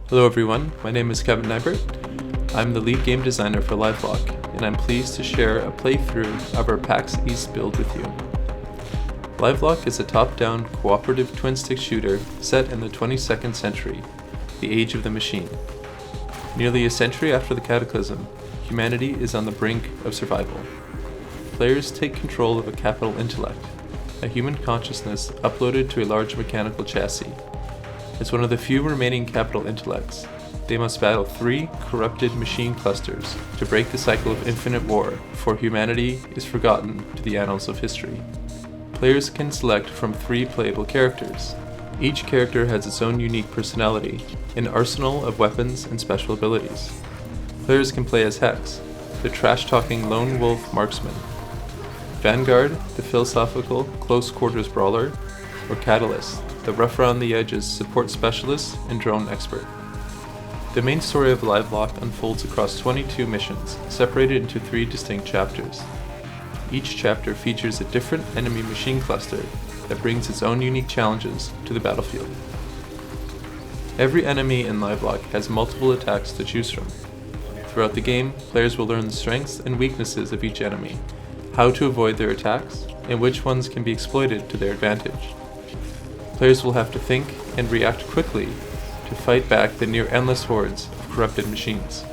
Hello everyone, my name is Kevin Nybert. I'm the lead game designer for Livelock, and I'm pleased to share a playthrough of our PAX East build with you. Livelock is a top-down cooperative twin-stick shooter set in the 22nd century, the age of the machine. Nearly a century after the cataclysm, humanity is on the brink of survival. Players take control of a Capital Intellect, a human consciousness uploaded to a large mechanical chassis. As one of the few remaining Capital Intellects, they must battle 3 corrupted machine clusters to break the cycle of infinite war before humanity is forgotten to the annals of history. Players can select from 3 playable characters. Each character has its own unique personality, an arsenal of weapons and special abilities. Players can play as Hex, the trash-talking lone wolf marksman, Vanguard, the philosophical close-quarters brawler, or Catalyst, the rough-around-the-edges support specialist and drone expert. The main story of Livelock unfolds across 22 missions, separated into 3 distinct chapters. Each chapter features a different enemy machine cluster that brings its own unique challenges to the battlefield. Every enemy in Livelock has multiple attacks to choose from. Throughout the game, players will learn the strengths and weaknesses of each enemy, how to avoid their attacks, and which ones can be exploited to their advantage. Players will have to think and react quickly to fight back the near-endless hordes of corrupted machines.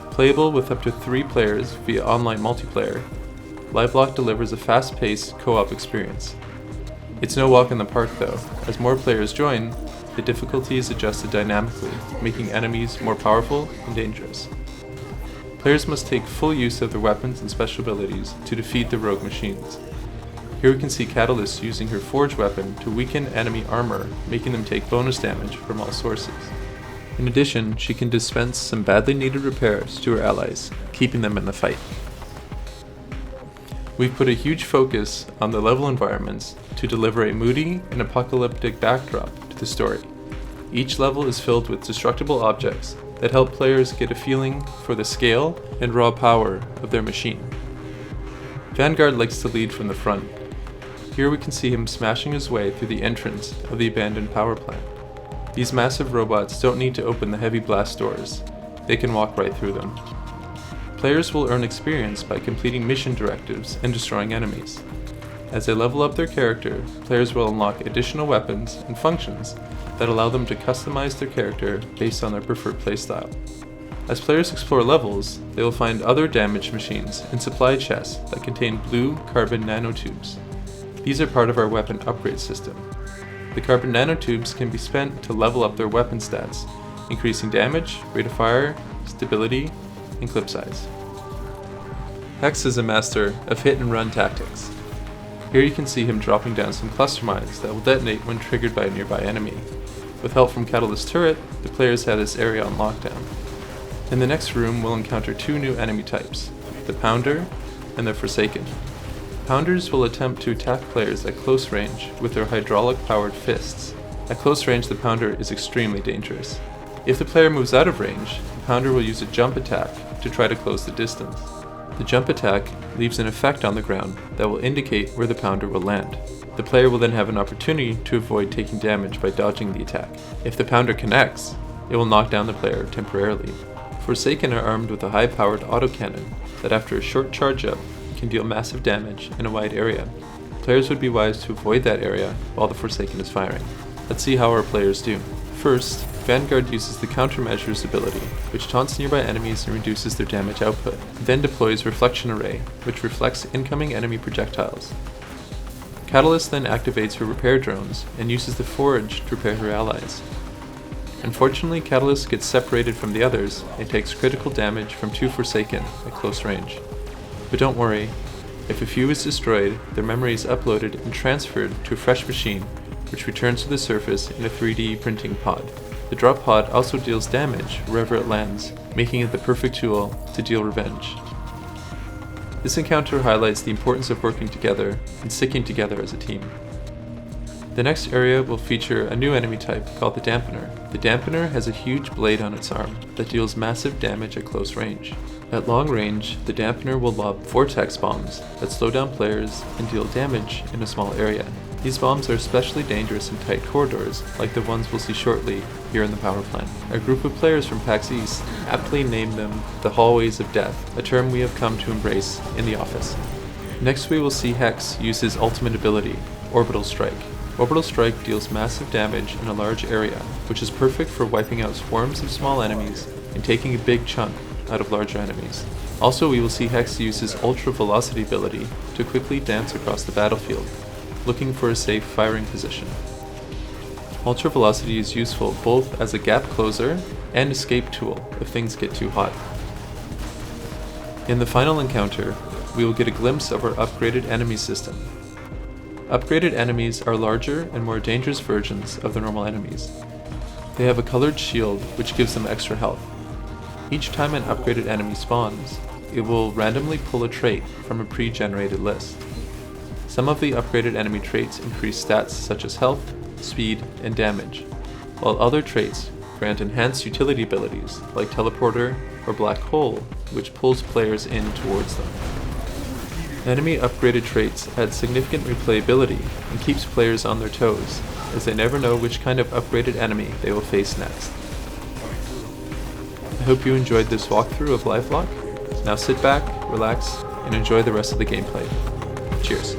Playable with up to 3 players via online multiplayer, Livelock delivers a fast-paced co-op experience. It's no walk in the park though. As more players join, the difficulty is adjusted dynamically, making enemies more powerful and dangerous. Players must take full use of their weapons and special abilities to defeat the rogue machines. Here we can see Catalyst using her forge weapon to weaken enemy armor, making them take bonus damage from all sources. In addition, she can dispense some badly needed repairs to her allies, keeping them in the fight. We've put a huge focus on the level environments to deliver a moody and apocalyptic backdrop to the story. Each level is filled with destructible objects that help players get a feeling for the scale and raw power of their machine. Vanguard likes to lead from the front. Here we can see him smashing his way through the entrance of the abandoned power plant. These massive robots don't need to open the heavy blast doors. They can walk right through them. Players will earn experience by completing mission directives and destroying enemies. As they level up their character, players will unlock additional weapons and functions that allow them to customize their character based on their preferred playstyle. As players explore levels, they will find other damaged machines and supply chests that contain blue carbon nanotubes. These are part of our weapon upgrade system. The carbon nanotubes can be spent to level up their weapon stats, increasing damage, rate of fire, stability, and clip size. Hex is a master of hit-and-run tactics. Here you can see him dropping down some cluster mines that will detonate when triggered by a nearby enemy. With help from Catalyst's turret, the players have this area on lockdown. In the next room, we'll encounter 2 new enemy types, the Pounder and the Forsaken. Pounders will attempt to attack players at close range with their hydraulic-powered fists. At close range, the Pounder is extremely dangerous. If the player moves out of range, the Pounder will use a jump attack to try to close the distance. The jump attack leaves an effect on the ground that will indicate where the Pounder will land. The player will then have an opportunity to avoid taking damage by dodging the attack. If the Pounder connects, it will knock down the player temporarily. Forsaken are armed with a high-powered autocannon that after a short charge-up can deal massive damage in a wide area. Players would be wise to avoid that area while the Forsaken is firing. Let's see how our players do. First, Vanguard uses the Countermeasures ability, which taunts nearby enemies and reduces their damage output. Then deploys Reflection Array, which reflects incoming enemy projectiles. Catalyst then activates her repair drones and uses the Forge to repair her allies. Unfortunately, Catalyst gets separated from the others and takes critical damage from 2 Forsaken at close range. But don't worry, if a few is destroyed, their memory is uploaded and transferred to a fresh machine, which returns to the surface in a 3D printing pod. The drop pod also deals damage wherever it lands, making it the perfect tool to deal revenge. This encounter highlights the importance of working together and sticking together as a team. The next area will feature a new enemy type called the Dampener. The Dampener has a huge blade on its arm that deals massive damage at close range. At long range, the dampener will lob vortex bombs that slow down players and deal damage in a small area. These bombs are especially dangerous in tight corridors, like the ones we'll see shortly here in the power plant. A group of players from PAX East aptly named them the Hallways of Death, a term we have come to embrace in the office. Next we will see Hex use his ultimate ability, Orbital Strike. Orbital Strike deals massive damage in a large area, which is perfect for wiping out swarms of small enemies and taking a big chunk out of larger enemies. Also, we will see Hex use his Ultra Velocity ability to quickly dance across the battlefield, looking for a safe firing position. Ultra Velocity is useful both as a gap closer and escape tool if things get too hot. In the final encounter, we will get a glimpse of our upgraded enemy system. Upgraded enemies are larger and more dangerous versions of the normal enemies. They have a colored shield which gives them extra health. Each time an upgraded enemy spawns, it will randomly pull a trait from a pre-generated list. Some of the upgraded enemy traits increase stats such as health, speed, and damage, while other traits grant enhanced utility abilities like Teleporter or Black Hole, which pulls players in towards them. Enemy upgraded traits add significant replayability and keeps players on their toes, as they never know which kind of upgraded enemy they will face next. I hope you enjoyed this walkthrough of Livelock. Now sit back, relax, and enjoy the rest of the gameplay. Cheers.